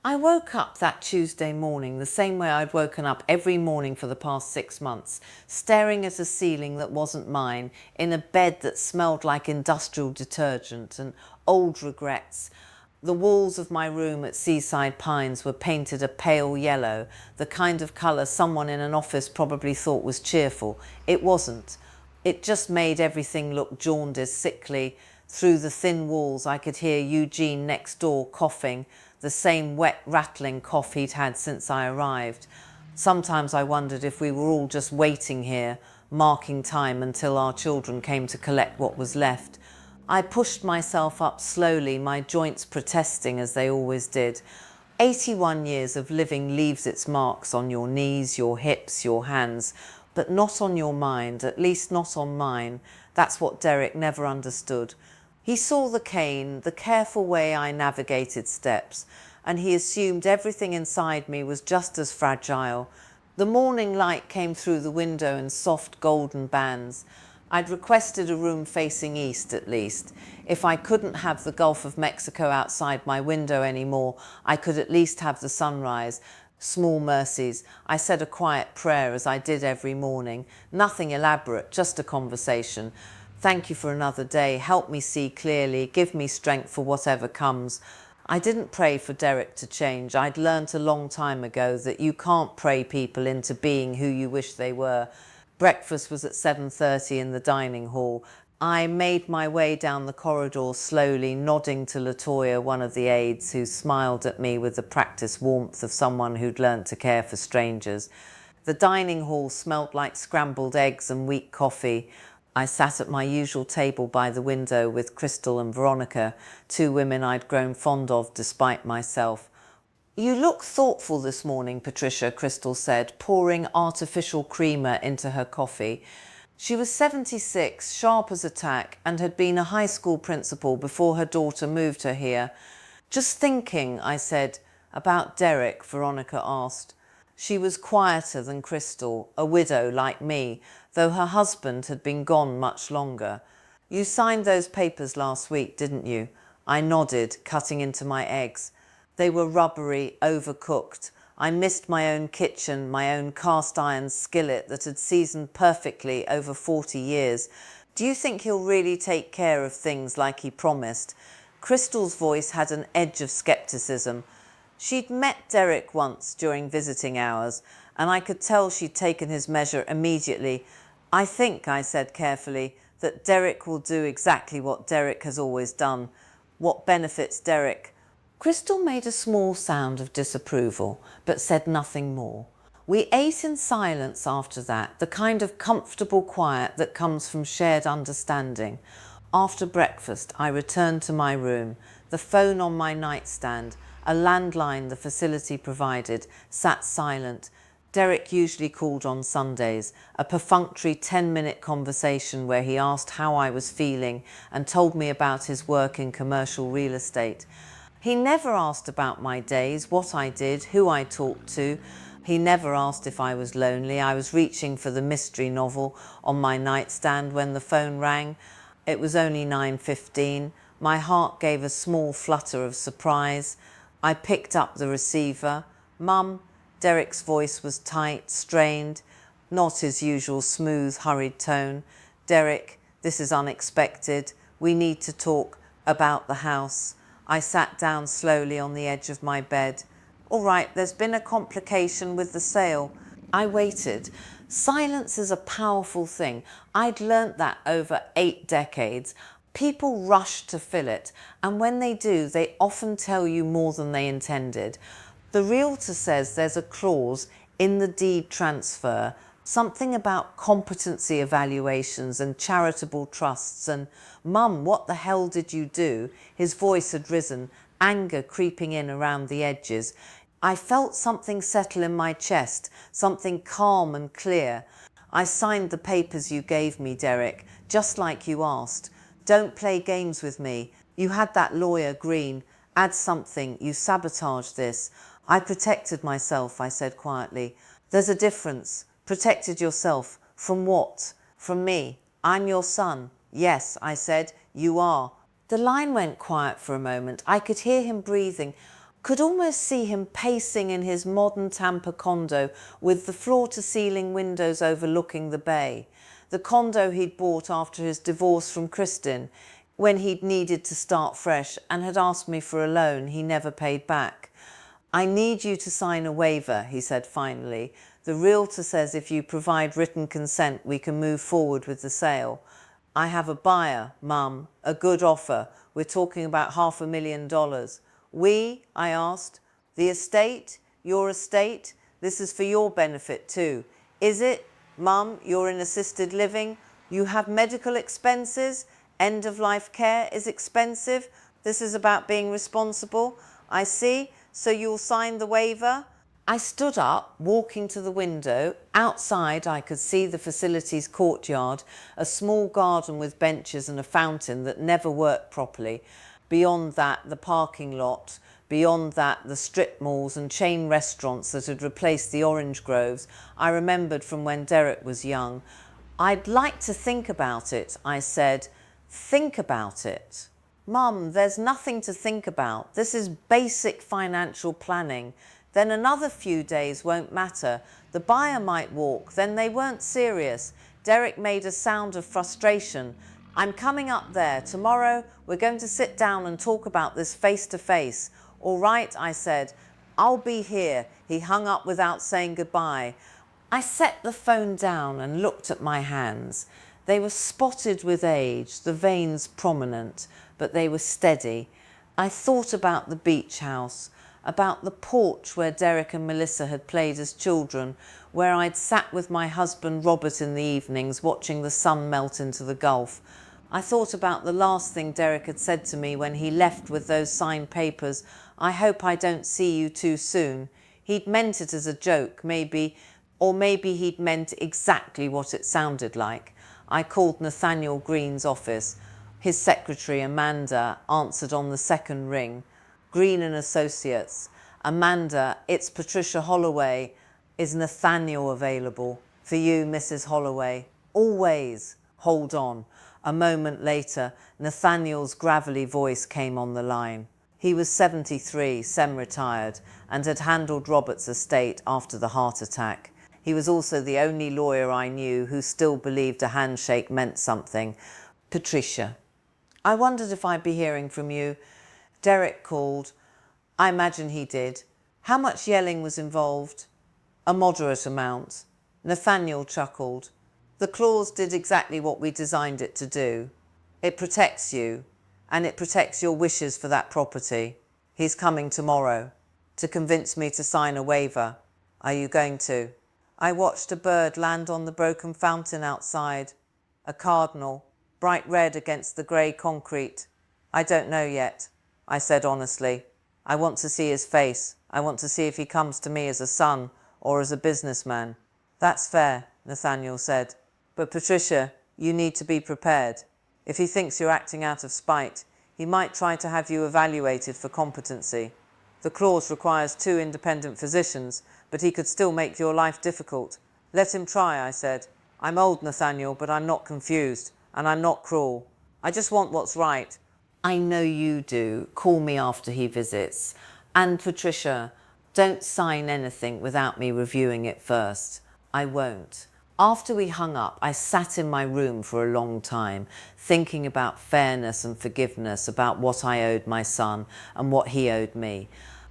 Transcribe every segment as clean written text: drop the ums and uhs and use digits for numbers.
I woke up that Tuesday morning the same way I'd woken up every morning for the past 6 months, staring at a ceiling that wasn't mine, in a bed that smelled like industrial detergent and old regrets. The walls of my room at Seaside Pines were painted a pale yellow, the kind of colour someone in an office probably thought was cheerful. It wasn't. It just made everything look jaundiced, sickly. Through the thin walls I could hear Eugene next door coughing, the same wet, rattling cough he'd had since I arrived. Sometimes I wondered if we were all just waiting here, marking time until our children came to collect what was left. I pushed myself up slowly, my joints protesting as they always did. 81 years of living leaves its marks on your knees, your hips, your hands, but not on your mind, at least not on mine. That's what Derek never understood. He saw the cane, the careful way I navigated steps, and he assumed everything inside me was just as fragile. The morning light came through the window in soft golden bands. I'd requested a room facing east at least. If I couldn't have the Gulf of Mexico outside my window anymore, I could at least have the sunrise. Small mercies. I said a quiet prayer as I did every morning. Nothing elaborate, just a conversation. Thank you for another day. Help me see clearly. Give me strength for whatever comes. I didn't pray for Derek to change. I'd learnt a long time ago that you can't pray people into being who you wish they were. Breakfast was at 7:30 in the dining hall. I made my way down the corridor slowly, nodding to Latoya, one of the aides, who smiled at me with the practiced warmth of someone who'd learnt to care for strangers. The dining hall smelt like scrambled eggs and weak coffee. I sat at my usual table by the window with Crystal and Veronica, two women I'd grown fond of despite myself. "You look thoughtful this morning, Patricia," Crystal said, pouring artificial creamer into her coffee. She was 76, sharp as a tack, and had been a high school principal before her daughter moved her here. "Just thinking," I said. "About Derek?" Veronica asked. She was quieter than Crystal, a widow like me, though her husband had been gone much longer. "You signed those papers last week, didn't you?" I nodded, cutting into my eggs. They were rubbery, overcooked. I missed my own kitchen, my own cast iron skillet that had seasoned perfectly over 40 years. "Do you think he'll really take care of things like he promised?" Crystal's voice had an edge of skepticism. She'd met Derek once during visiting hours, and I could tell she'd taken his measure immediately. "I think," I said carefully, "that Derek will do exactly what Derek has always done. What benefits Derek." Crystal made a small sound of disapproval, but said nothing more. We ate in silence after that, the kind of comfortable quiet that comes from shared understanding. After breakfast, I returned to my room, the phone on my nightstand, a landline the facility provided, sat silent. Derek usually called on Sundays, a perfunctory 10-minute conversation where he asked how I was feeling and told me about his work in commercial real estate. He never asked about my days, what I did, who I talked to. He never asked if I was lonely. I was reaching for the mystery novel on my nightstand when the phone rang. It was only 9:15. My heart gave a small flutter of surprise. I picked up the receiver. "Mum," Derek's voice was tight, strained, not his usual smooth, hurried tone. "Derek, this is unexpected. We need to talk about the house." I sat down slowly on the edge of my bed. "All right, there's been a complication with the sale." I waited. Silence is a powerful thing. I'd learnt that over 8 decades. People rush to fill it, and when they do, they often tell you more than they intended. The realtor says there's a clause in the deed transfer, something about competency evaluations and charitable trusts, and "Mum, what the hell did you do?" His voice had risen, anger creeping in around the edges. I felt something settle in my chest, something calm and clear. "I signed the papers you gave me, Derek, just like you asked. Don't play games with me. You had that lawyer, Green. Add something. You sabotaged this." "I protected myself," I said quietly. "There's a difference. Protected yourself. From what?" "From me. I'm your son." "Yes," I said. "You are." The line went quiet for a moment. I could hear him breathing. Could almost see him pacing in his modern Tampa condo with the floor-to-ceiling windows overlooking the bay. The condo he'd bought after his divorce from Kristin, when he'd needed to start fresh and had asked me for a loan he never paid back. "I need you to sign a waiver," he said finally. "The realtor says if you provide written consent, we can move forward with the sale. I have a buyer, Mum, a good offer. We're talking about $500,000. We?" I asked. "The estate? Your estate? This is for your benefit too. Is it? Mum, you're in assisted living. You have medical expenses. End-of-life care is expensive. This is about being responsible. I see. So you'll sign the waiver?" I stood up, walking to the window. Outside, I could see the facility's courtyard, a small garden with benches and a fountain that never worked properly. Beyond that, the parking lot. Beyond that, the strip malls and chain restaurants that had replaced the orange groves I remembered from when Derek was young. "I'd like to think about it," I said. "Think about it." "Mum, there's nothing to think about. This is basic financial planning. Then another few days won't matter. The buyer might walk. Then they weren't serious." Derek made a sound of frustration. "I'm coming up there. Tomorrow we're going to sit down and talk about this face to face." "All right," I said. "I'll be here." He hung up without saying goodbye. I set the phone down and looked at my hands. They were spotted with age, the veins prominent, but they were steady. I thought about the beach house, about the porch where Derek and Melissa had played as children, where I'd sat with my husband Robert in the evenings watching the sun melt into the Gulf. I thought about the last thing Derek had said to me when he left with those signed papers: "I hope I don't see you too soon." He'd meant it as a joke, maybe, or maybe he'd meant exactly what it sounded like. I called Nathaniel Green's office. His secretary, Amanda, answered on the second ring. "Green and Associates." "Amanda, it's Patricia Holloway. Is Nathaniel available?" "For you, Mrs. Holloway." "Always." "Hold on." A moment later, Nathaniel's gravelly voice came on the line. He was 73, semi-retired, and had handled Robert's estate after the heart attack. He was also the only lawyer I knew who still believed a handshake meant something. "Patricia, I wondered if I'd be hearing from you. Derek called." I imagine he did. "How much yelling was involved?" "A moderate amount." Nathaniel chuckled. "The clause did exactly what we designed it to do. It protects you, and it protects your wishes for that property. He's coming tomorrow to convince me to sign a waiver. Are you going to?" I watched a bird land on the broken fountain outside. A cardinal, bright red against the grey concrete. "I don't know yet," I said honestly. "I want to see his face. I want to see if he comes to me as a son or as a businessman." "That's fair," Nathaniel said. "But Patricia, you need to be prepared. If he thinks you're acting out of spite, he might try to have you evaluated for competency. The clause requires 2 independent physicians, but he could still make your life difficult." "Let him try," I said. "I'm old, Nathaniel, but I'm not confused, and I'm not cruel. I just want what's right." "I know you do. Call me after he visits. And Patricia, don't sign anything without me reviewing it first." "I won't." After we hung up, I sat in my room for a long time, thinking about fairness and forgiveness, about what I owed my son and what he owed me.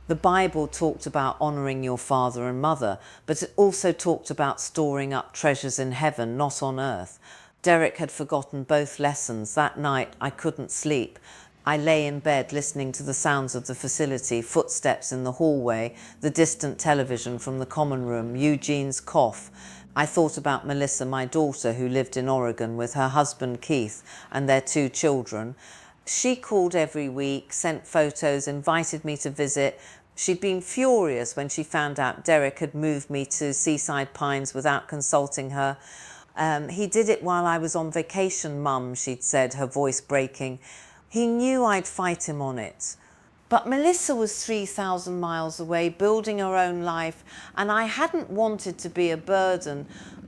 The Bible talked about honouring your father and mother, but it also talked about storing up treasures in heaven, not on earth. Derek had forgotten both lessons. That night I couldn't sleep. I lay in bed listening to the sounds of the facility, footsteps in the hallway, the distant television from the common room, Eugene's cough. I thought about Melissa, my daughter, who lived in Oregon with her husband Keith and their 2 children. She called every week, sent photos, invited me to visit. She'd been furious when she found out Derek had moved me to Seaside Pines without consulting her. "He did it while I was on vacation, Mum," she'd said, her voice breaking. "He knew I'd fight him on it." But Melissa was 3,000 miles away, building her own life, and I hadn't wanted to be a burden.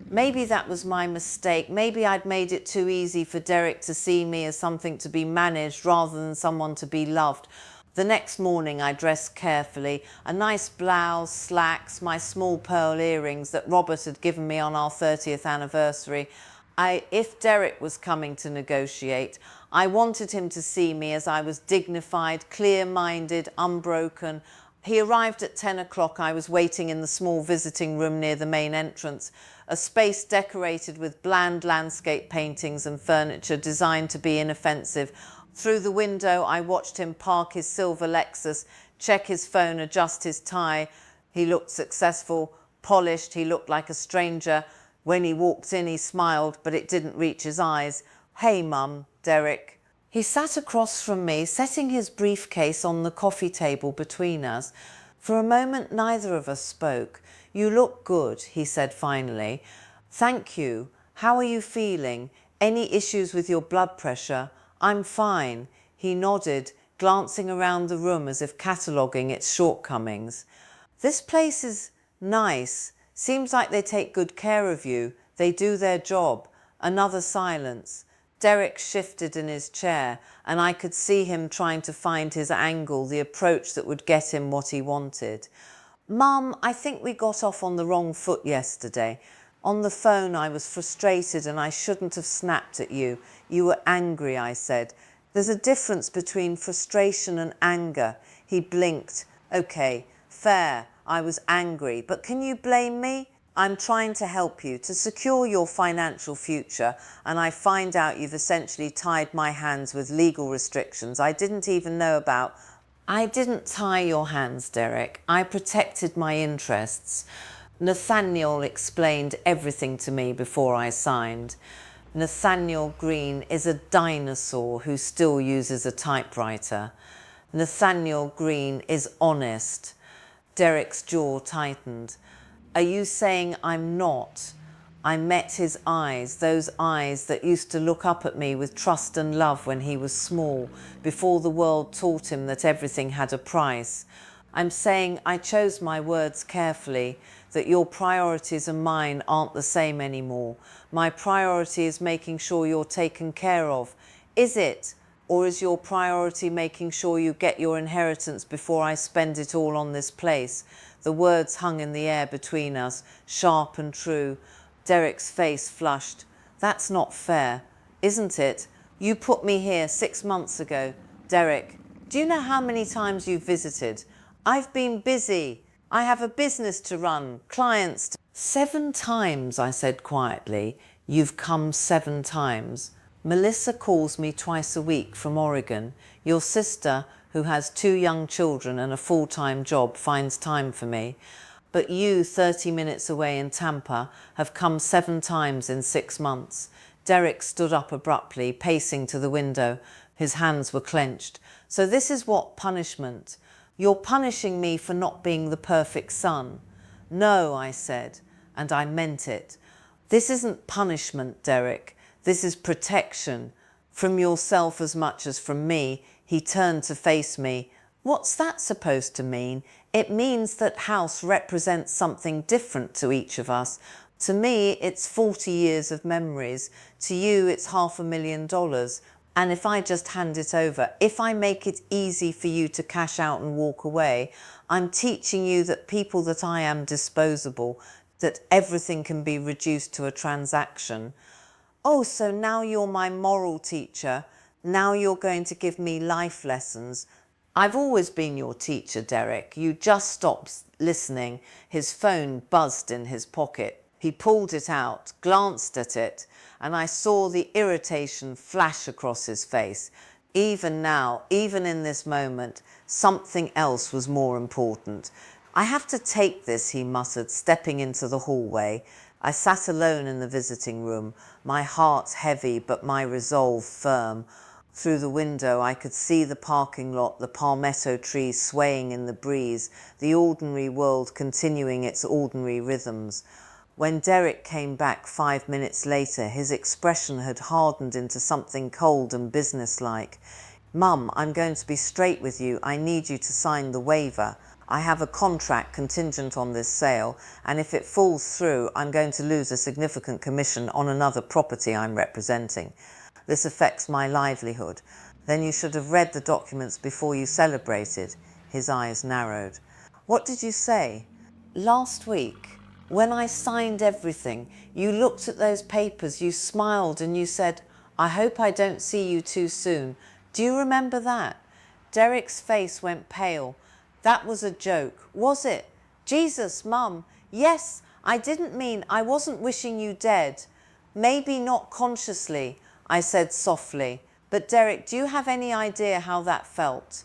Maybe that was my mistake. Maybe I'd made it too easy for Derek to see me as something to be managed rather than someone to be loved. The next morning I dressed carefully, a nice blouse, slacks, my small pearl earrings that Robert had given me on our 30th anniversary. If Derek was coming to negotiate, I wanted him to see me as I was dignified, clear-minded, unbroken. He arrived at 10 o'clock. I was waiting in the small visiting room near the main entrance, a space decorated with bland landscape paintings and furniture designed to be inoffensive. Through the window, I watched him park his silver Lexus, check his phone, adjust his tie. He looked successful, polished. He looked like a stranger. When he walked in, he smiled, but it didn't reach his eyes. "Hey, Mum," Derek. He sat across from me, setting his briefcase on the coffee table between us. For a moment, neither of us spoke. "You look good," he said finally. "Thank you. How are you feeling? Any issues with your blood pressure?" "I'm fine." He nodded, glancing around the room as if cataloguing its shortcomings. "This place is nice. Seems like they take good care of you. They do their job." Another silence. Derek shifted in his chair, and I could see him trying to find his angle, the approach that would get him what he wanted. "Mum, I think we got off on the wrong foot yesterday. On the phone I was frustrated and I shouldn't have snapped at you. You were angry," I said. "There's a difference between frustration and anger." He blinked. "Okay, fair. I was angry, but can you blame me? I'm trying to help you to secure your financial future, and I find out you've essentially tied my hands with legal restrictions I didn't even know about." "I didn't tie your hands, Derek. I protected my interests. Nathaniel explained everything to me before I signed. Nathaniel Green is a dinosaur who still uses a typewriter. Nathaniel Green is honest." Derek's jaw tightened. "Are you saying I'm not?" I met his eyes, those eyes that used to look up at me with trust and love when he was small, before the world taught him that everything had a price. "I'm saying I chose my words carefully, that your priorities and mine aren't the same anymore. My priority is making sure you're taken care of." "Is it? Or is your priority making sure you get your inheritance before I spend it all on this place?" The words hung in the air between us, sharp and true. Derek's face flushed. "That's not fair, isn't it? You put me here 6 months ago." "Derek, do you know how many times you've visited?" "I've been busy. I have a business to run, clients to—" "7 times," I said quietly. "You've come 7 times. Melissa calls me twice a week from Oregon. Your sister, who has 2 young children and a full-time job, finds time for me. But you, 30 minutes away in Tampa, have come 7 times in 6 months." Derek stood up abruptly, pacing to the window. His hands were clenched. "So this is what punishment? You're punishing me for not being the perfect son." "No," I said, and I meant it. "This isn't punishment, Derek. This is protection. From yourself as much as from me." He turned to face me. "What's that supposed to mean?" "It means that house represents something different to each of us. To me, it's 40 years of memories. To you, it's $500,000. And if I just hand it over, if I make it easy for you to cash out and walk away, I'm teaching you that people that I am disposable, that everything can be reduced to a transaction." "Oh, so now you're my moral teacher. Now you're going to give me life lessons." "I've always been your teacher, Derek. You just stopped listening." His phone buzzed in his pocket. He pulled it out, glanced at it, and I saw the irritation flash across his face. Even now, even in this moment, something else was more important. "I have to take this," he muttered, stepping into the hallway. I sat alone in the visiting room, my heart heavy but my resolve firm. Through the window I could see the parking lot, the palmetto trees swaying in the breeze, the ordinary world continuing its ordinary rhythms. When Derek came back 5 minutes later, his expression had hardened into something cold and businesslike. "Mum, I'm going to be straight with you. I need you to sign the waiver. I have a contract contingent on this sale, and if it falls through, I'm going to lose a significant commission on another property I'm representing. This affects my livelihood." Then you should have read the documents before you celebrated. His eyes narrowed. What did you say? Last week, when I signed everything, you looked at those papers, you smiled and you said, I hope I don't see you too soon. Do you remember that? Derek's face went pale. That was a joke, was it? Jesus, Mum. Yes, I didn't mean, I wasn't wishing you dead. Maybe not consciously, I said softly. But Derek, do you have any idea how that felt?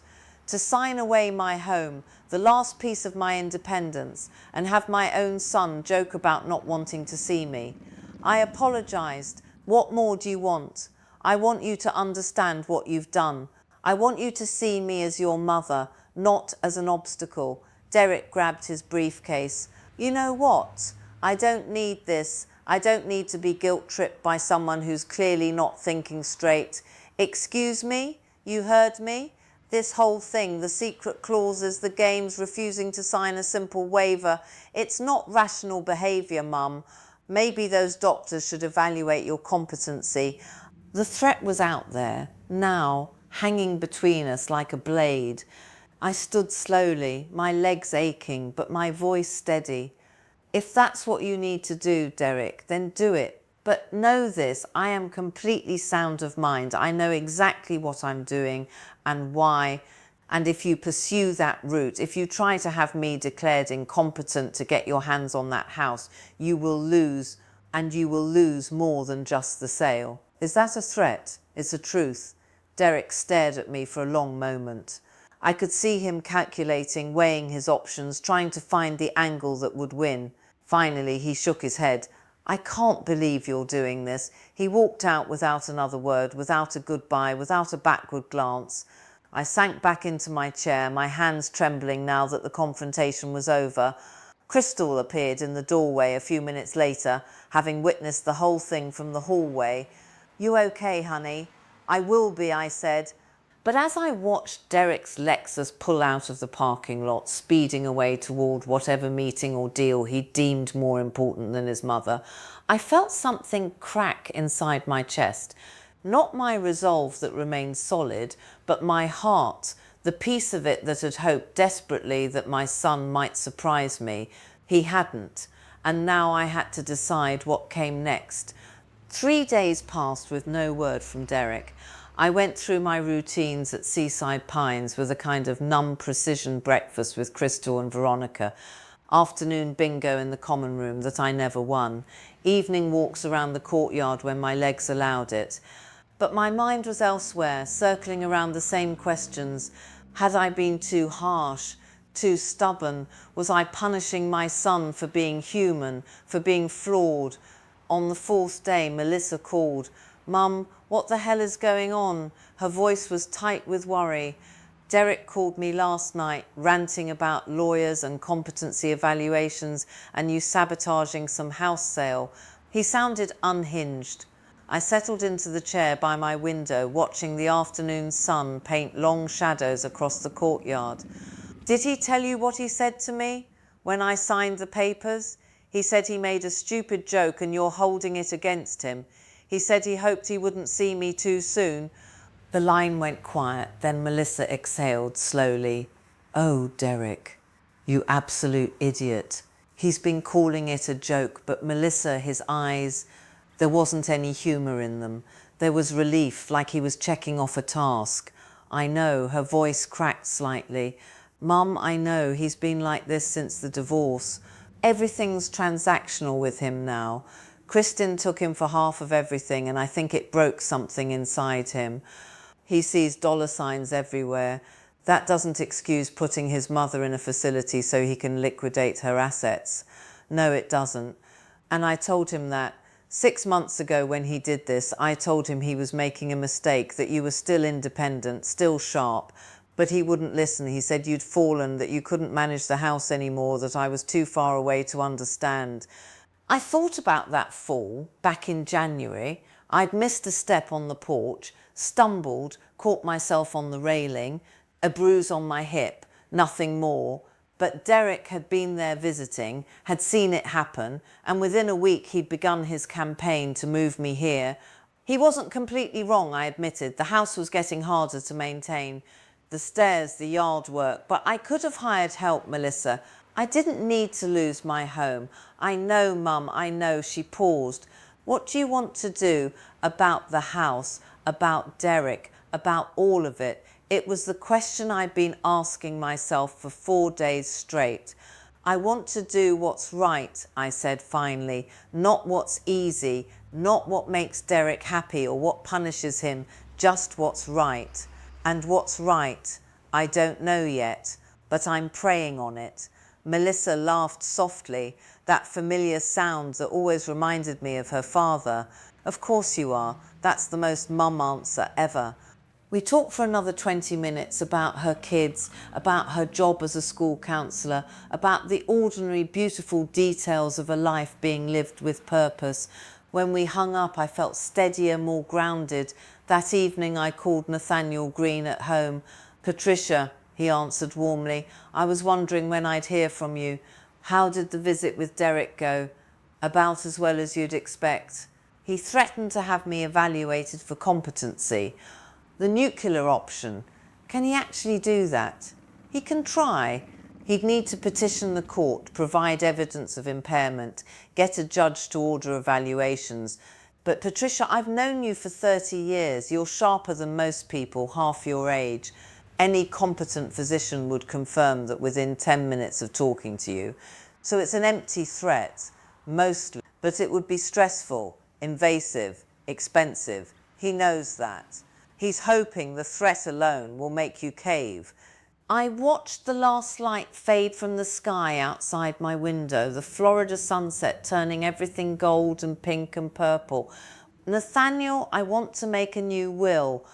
To sign away my home, the last piece of my independence, and have my own son joke about not wanting to see me. I apologised. What more do you want? I want you to understand what you've done. I want you to see me as your mother, not as an obstacle. Derek grabbed his briefcase. You know what? I don't need this. I don't need to be guilt-tripped by someone who's clearly not thinking straight. Excuse me? You heard me? This whole thing, the secret clauses, the games, refusing to sign a simple waiver, it's not rational behaviour, Mum. Maybe those doctors should evaluate your competency. The threat was out there, now, hanging between us like a blade. I stood slowly, my legs aching, but my voice steady. If that's what you need to do, Derek, then do it. But know this, I am completely sound of mind. I know exactly what I'm doing and why. And if you pursue that route, if you try to have me declared incompetent to get your hands on that house, you will lose, and you will lose more than just the sale. Is that a threat? It's a truth. Derek stared at me for a long moment. I could see him calculating, weighing his options, trying to find the angle that would win. Finally, he shook his head. I can't believe you're doing this. He walked out without another word, without a goodbye, without a backward glance. I sank back into my chair, my hands trembling now that the confrontation was over. Crystal appeared in the doorway a few minutes later, having witnessed the whole thing from the hallway. You okay, honey? I will be, I said. But as I watched Derek's Lexus pull out of the parking lot, speeding away toward whatever meeting or deal he deemed more important than his mother, I felt something crack inside my chest. Not my resolve that remained solid, but my heart, the piece of it that had hoped desperately that my son might surprise me. He hadn't, and now I had to decide what came next. 3 days passed with no word from Derek. I went through my routines at Seaside Pines with a kind of numb precision breakfast with Crystal and Veronica, afternoon bingo in the common room that I never won, evening walks around the courtyard when my legs allowed it. But my mind was elsewhere, circling around the same questions. Had I been too harsh, too stubborn? Was I punishing my son for being human, for being flawed? On the 4th day, Melissa called. Mum, what the hell is going on? Her voice was tight with worry. Derek called me last night, ranting about lawyers and competency evaluations and you sabotaging some house sale. He sounded unhinged. I settled into the chair by my window, watching the afternoon sun paint long shadows across the courtyard. Did he tell you what he said to me when I signed the papers? He said he made a stupid joke and you're holding it against him. He said he hoped he wouldn't see me too soon. The line went quiet, then Melissa exhaled slowly. Oh, Derek, you absolute idiot. He's been calling it a joke, but Melissa, his eyes, there wasn't any humour in them. There was relief, like he was checking off a task. I know, her voice cracked slightly. Mum, I know, he's been like this since the divorce. Everything's transactional with him now. Kristin took him for half of everything and I think it broke something inside him. He sees dollar signs everywhere. That doesn't excuse putting his mother in a facility so he can liquidate her assets. No, it doesn't. And I told him that. 6 months ago when he did this, I told him he was making a mistake, that you were still independent, still sharp. But he wouldn't listen. He said you'd fallen, that you couldn't manage the house anymore, that I was too far away to understand. I thought about that fall back in January. I'd missed a step on the porch, stumbled, caught myself on the railing, a bruise on my hip, nothing more. But Derek had been there visiting, had seen it happen, and within a week he'd begun his campaign to move me here. He wasn't completely wrong, I admitted. The house was getting harder to maintain. The stairs, the yard work. But I could have hired help, Melissa. I didn't need to lose my home. I know, Mum, I know. She paused. What do you want to do about the house, about Derek, about all of it? It was the question I'd been asking myself for 4 days straight. I want to do what's right, I said finally, not what's easy, not what makes Derek happy or what punishes him, just what's right. And what's right, I don't know yet, but I'm praying on it. Melissa laughed softly, that familiar sound that always reminded me of her father. Of course you are, that's the most mum answer ever. We talked for another 20 minutes about her kids, about her job as a school counsellor, about the ordinary, beautiful details of a life being lived with purpose. When we hung up, I felt steadier, more grounded. That evening I called Nathaniel Green at home. Patricia, he answered warmly, I was wondering when I'd hear from you. How did the visit with Derek go? About as well as you'd expect. He threatened to have me evaluated for competency. The nuclear option, can he actually do that? He can try. He'd need to petition the court, provide evidence of impairment, get a judge to order evaluations. But Patricia, I've known you for 30 years. You're sharper than most people, half your age. Any competent physician would confirm that within 10 minutes of talking to you. So it's an empty threat, mostly. But it would be stressful, invasive, expensive. He knows that. He's hoping the threat alone will make you cave. I watched the last light fade from the sky outside my window, the Florida sunset turning everything gold and pink and purple. Nathaniel, I want to make a new will.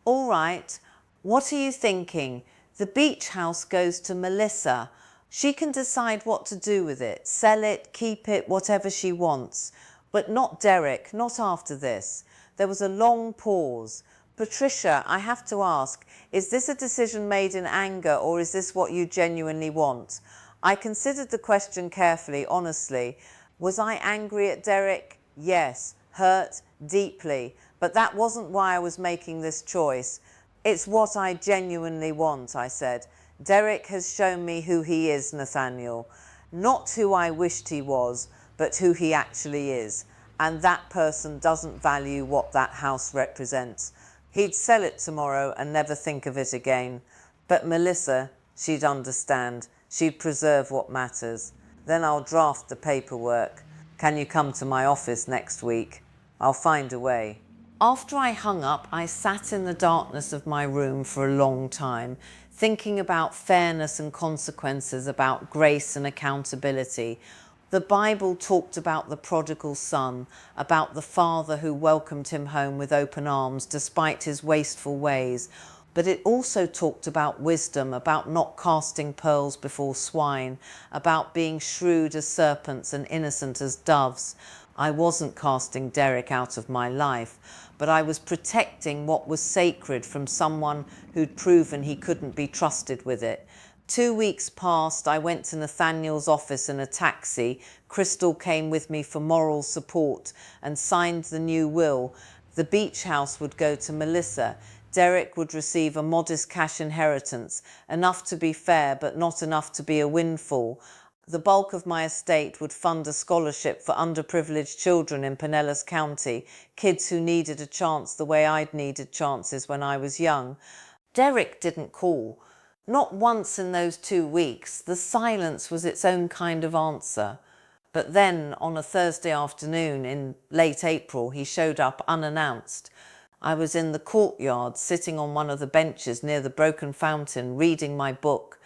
All right, what are you thinking? The beach house goes to Melissa. She can decide what to do with it, sell it, keep it, whatever she wants. But not Derek, not after this. There was a long pause. Patricia, I have to ask, is this a decision made in anger or is this what you genuinely want? I considered the question carefully, honestly. Was I angry at Derek? Yes. Hurt? Deeply. But that wasn't why I was making this choice. It's what I genuinely want, I said. Derek has shown me who he is, Nathaniel. Not who I wished he was, but who he actually is. And that person doesn't value what that house represents. He'd sell it tomorrow and never think of it again. But Melissa, she'd understand. She'd preserve what matters. Then I'll draft the paperwork. Can you come to my office next week? I'll find a way. After I hung up, I sat in the darkness of my room for a long time, thinking about fairness and consequences, about grace and accountability. The Bible talked about the prodigal son, about the father who welcomed him home with open arms despite his wasteful ways. But it also talked about wisdom, about not casting pearls before swine, about being shrewd as serpents and innocent as doves. I wasn't casting Derek out of my life, but I was protecting what was sacred from someone who'd proven he couldn't be trusted with it. 2 weeks passed. I went to Nathaniel's office in a taxi. Crystal came with me for moral support and signed the new will. The beach house would go to Melissa. Derek would receive a modest cash inheritance, enough to be fair but not enough to be a windfall. The bulk of my estate would fund a scholarship for underprivileged children in Pinellas County, kids who needed a chance the way I'd needed chances when I was young. Derek didn't call. Not once in those 2 weeks. The silence was its own kind of answer. But then, on a Thursday afternoon in late April, he showed up unannounced. I was in the courtyard, sitting on one of the benches near the broken fountain, reading my book.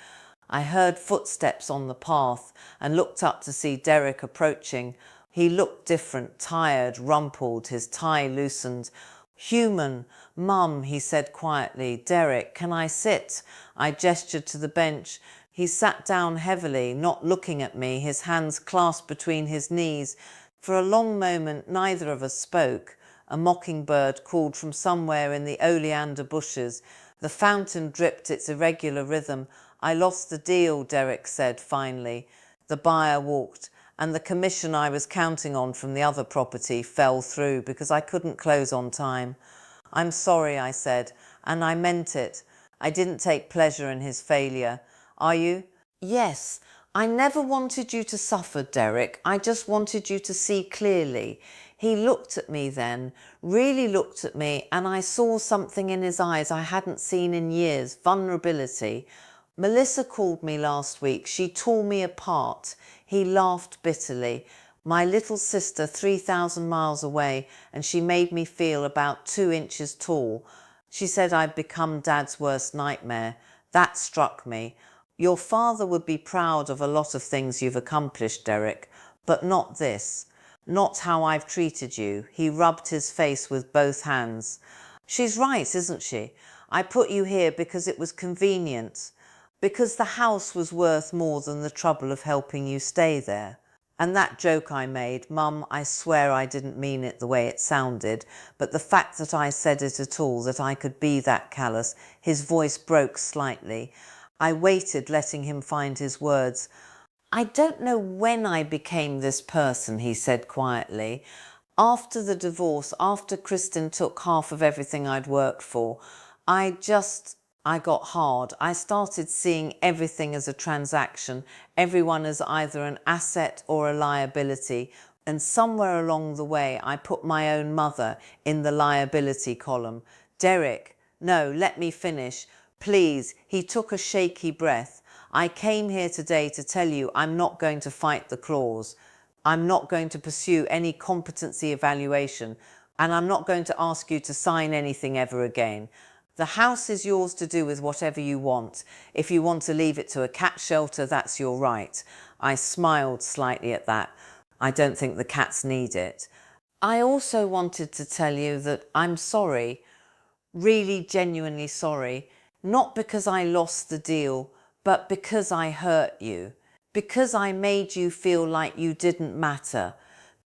I heard footsteps on the path and looked up to see Derek approaching. He looked different, tired, rumpled, his tie loosened. Human. Mum, he said quietly. Derek, can I sit? I gestured to the bench. He sat down heavily, not looking at me, his hands clasped between his knees. For a long moment, neither of us spoke. A mockingbird called from somewhere in the oleander bushes. The fountain dripped its irregular rhythm. I lost the deal, Derek said finally. The buyer walked and the commission I was counting on from the other property fell through because I couldn't close on time. I'm sorry, I said, and I meant it. I didn't take pleasure in his failure. Are you? Yes. I never wanted you to suffer, Derek. I just wanted you to see clearly. He looked at me then, really looked at me, and I saw something in his eyes I hadn't seen in years, vulnerability. Melissa called me last week. She tore me apart. He laughed bitterly. My little sister 3,000 miles away, and she made me feel about 2 inches tall. She said I'd become Dad's worst nightmare. That struck me. Your father would be proud of a lot of things you've accomplished, Derek, but not this. Not how I've treated you. He rubbed his face with both hands. She's right, isn't she? I put you here because it was convenient, because the house was worth more than the trouble of helping you stay there. And that joke I made, Mum, I swear I didn't mean it the way it sounded, but the fact that I said it at all, that I could be that callous, his voice broke slightly. I waited, letting him find his words. I don't know when I became this person, he said quietly. After the divorce, after Kristen took half of everything I'd worked for, I got hard. I started seeing everything as a transaction, everyone as either an asset or a liability. And somewhere along the way, I put my own mother in the liability column. Derek, no, let me finish. Please, he took a shaky breath. I came here today to tell you I'm not going to fight the clause. I'm not going to pursue any competency evaluation, and I'm not going to ask you to sign anything ever again. The house is yours to do with whatever you want. If you want to leave it to a cat shelter, that's your right. I smiled slightly at that. I don't think the cats need it. I also wanted to tell you that I'm sorry, really genuinely sorry, not because I lost the deal, but because I hurt you, because I made you feel like you didn't matter,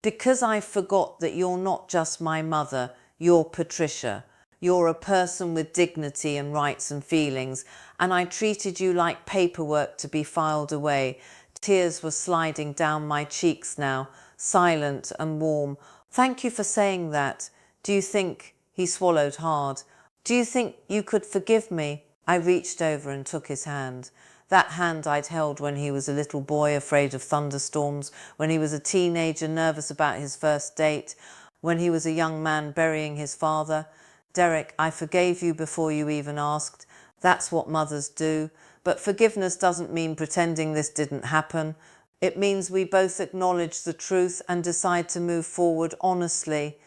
because I forgot that you're not just my mother, you're Patricia. You're a person with dignity and rights and feelings, and I treated you like paperwork to be filed away. Tears were sliding down my cheeks now, silent and warm. Thank you for saying that. Do you think, he swallowed hard, do you think you could forgive me? I reached over and took his hand. That hand I'd held when he was a little boy afraid of thunderstorms, when he was a teenager nervous about his first date, when he was a young man burying his father. Derek, I forgave you before you even asked. That's what mothers do. But forgiveness doesn't mean pretending this didn't happen. It means we both acknowledge the truth and decide to move forward honestly.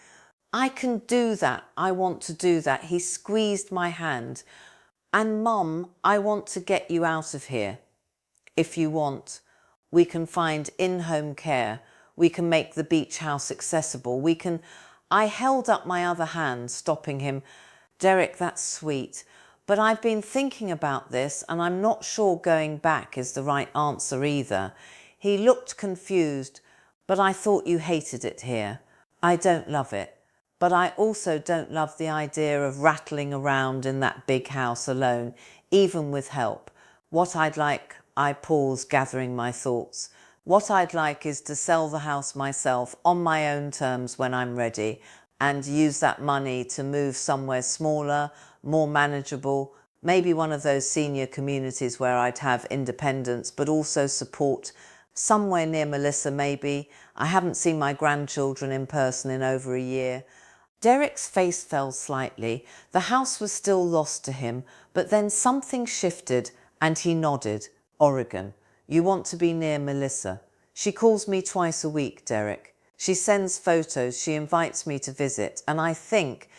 I can do that. I want to do that. He squeezed my hand. And Mum, I want to get you out of here. If you want, we can find in-home care. We can make the beach house accessible. I held up my other hand, stopping him. Derek, that's sweet. But I've been thinking about this, and I'm not sure going back is the right answer either. He looked confused, but I thought you hated it here. I don't love it. But I also don't love the idea of rattling around in that big house alone, even with help. What I'd like, I paused, gathering my thoughts. What I'd like is to sell the house myself on my own terms when I'm ready, and use that money to move somewhere smaller, more manageable, maybe one of those senior communities where I'd have independence but also support, somewhere near Melissa maybe. I haven't seen my grandchildren in person in over a year. Derek's face fell slightly. The house was still lost to him, but then something shifted and he nodded. Oregon. You want to be near Melissa. She calls me twice a week, Derek. She sends photos, she invites me to visit, and I think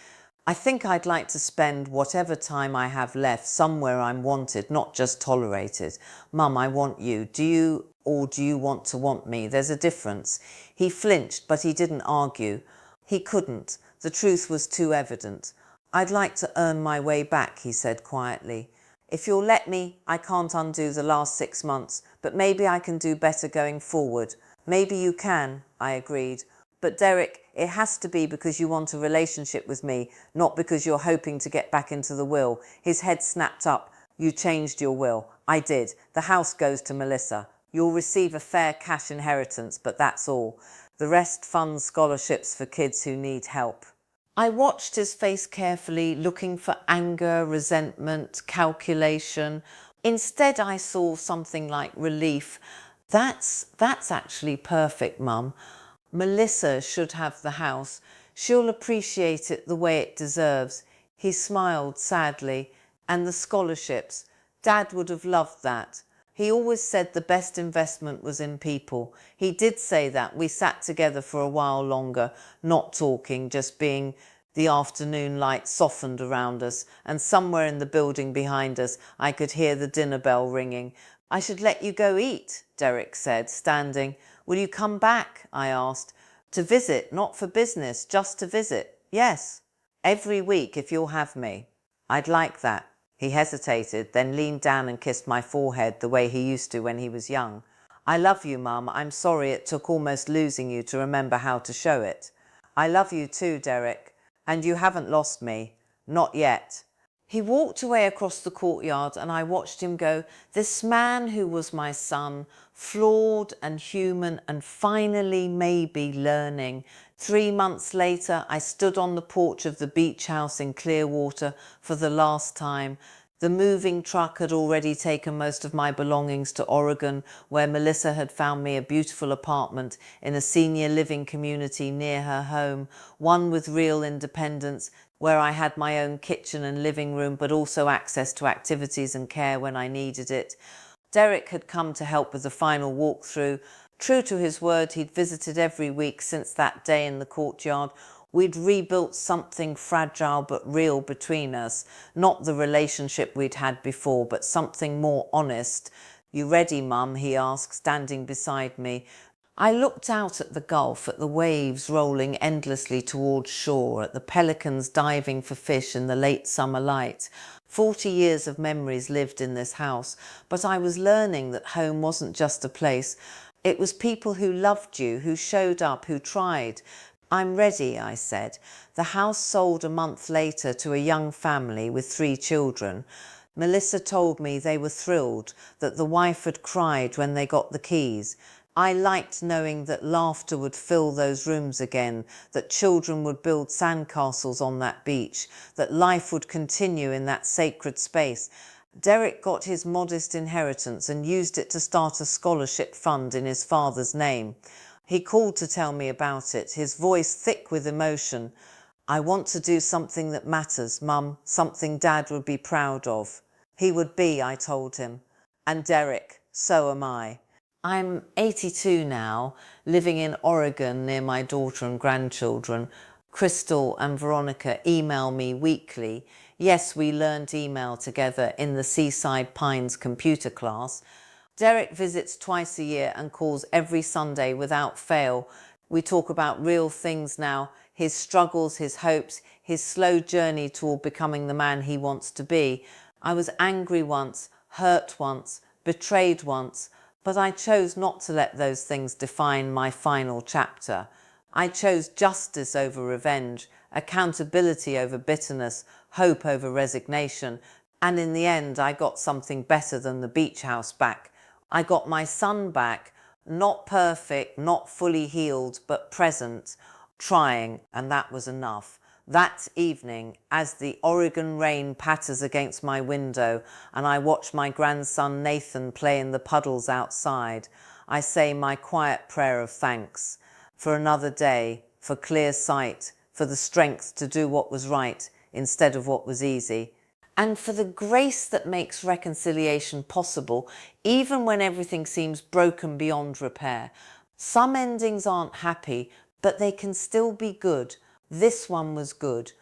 I'd like to spend whatever time I have left somewhere I'm wanted, not just tolerated. Mum, I want you. Do you want to want me? There's a difference. He flinched, but he didn't argue. He couldn't. The truth was too evident. I'd like to earn my way back, he said quietly. If you'll let me, I can't undo the last 6 months, but maybe I can do better going forward. Maybe you can, I agreed. But Derek, it has to be because you want a relationship with me, not because you're hoping to get back into the will. His head snapped up. You changed your will. I did. The house goes to Melissa. You'll receive a fair cash inheritance, but that's all. The rest funds scholarships for kids who need help. I watched his face carefully, looking for anger, resentment, calculation. Instead, I saw something like relief. That's actually perfect, Mum. Melissa should have the house. She'll appreciate it the way it deserves. He smiled sadly. And the scholarships. Dad would have loved that. He always said the best investment was in people. He did say that. We sat together for a while longer, not talking, just being. The afternoon light softened around us, and somewhere in the building behind us I could hear the dinner bell ringing. I should let you go eat, Derek said, standing. Will you come back? I asked. To visit, not for business, just to visit. Yes. Every week, if you'll have me. I'd like that. He hesitated, then leaned down and kissed my forehead the way he used to when he was young. I love you, Mum. I'm sorry it took almost losing you to remember how to show it. I love you too, Derek. And you haven't lost me. Not yet. He walked away across the courtyard and I watched him go. This man who was my son, flawed and human and finally maybe learning. 3 months later, I stood on the porch of the beach house in Clearwater for the last time. The moving truck had already taken most of my belongings to Oregon, where Melissa had found me a beautiful apartment in a senior living community near her home, one with real independence, where I had my own kitchen and living room, but also access to activities and care when I needed it. Derek had come to help with the final walkthrough. True to his word, he'd visited every week since that day in the courtyard. We'd rebuilt something fragile but real between us. Not the relationship we'd had before, but something more honest. You ready, Mum? He asked, standing beside me. I looked out at the Gulf, at the waves rolling endlessly towards shore, at the pelicans diving for fish in the late summer light. 40 years of memories lived in this house, but I was learning that home wasn't just a place. It was people who loved you, who showed up, who tried. I'm ready, I said. The house sold a month later to a young family with 3 children. Melissa told me they were thrilled, that the wife had cried when they got the keys. I liked knowing that laughter would fill those rooms again, that children would build sandcastles on that beach, that life would continue in that sacred space. Derek got his modest inheritance and used it to start a scholarship fund in his father's name. He called to tell me about it, his voice thick with emotion. I want to do something that matters, Mum, something Dad would be proud of. He would be, I told him. And Derek, so am I. I'm 82 now, living in Oregon near my daughter and grandchildren. Crystal and Veronica email me weekly. Yes, we learned email together in the Seaside Pines computer class. Derek visits twice a year and calls every Sunday without fail. We talk about real things now, his struggles, his hopes, his slow journey toward becoming the man he wants to be. I was angry once, hurt once, betrayed once, but I chose not to let those things define my final chapter. I chose justice over revenge, accountability over bitterness, hope over resignation, and in the end I got something better than the beach house back. I got my son back, not perfect, not fully healed, but present, trying, and that was enough. That evening, as the Oregon rain patters against my window and I watch my grandson Nathan play in the puddles outside, I say my quiet prayer of thanks for another day, for clear sight, for the strength to do what was right instead of what was easy, and for the grace that makes reconciliation possible, even when everything seems broken beyond repair. Some endings aren't happy, but they can still be good. This one was good.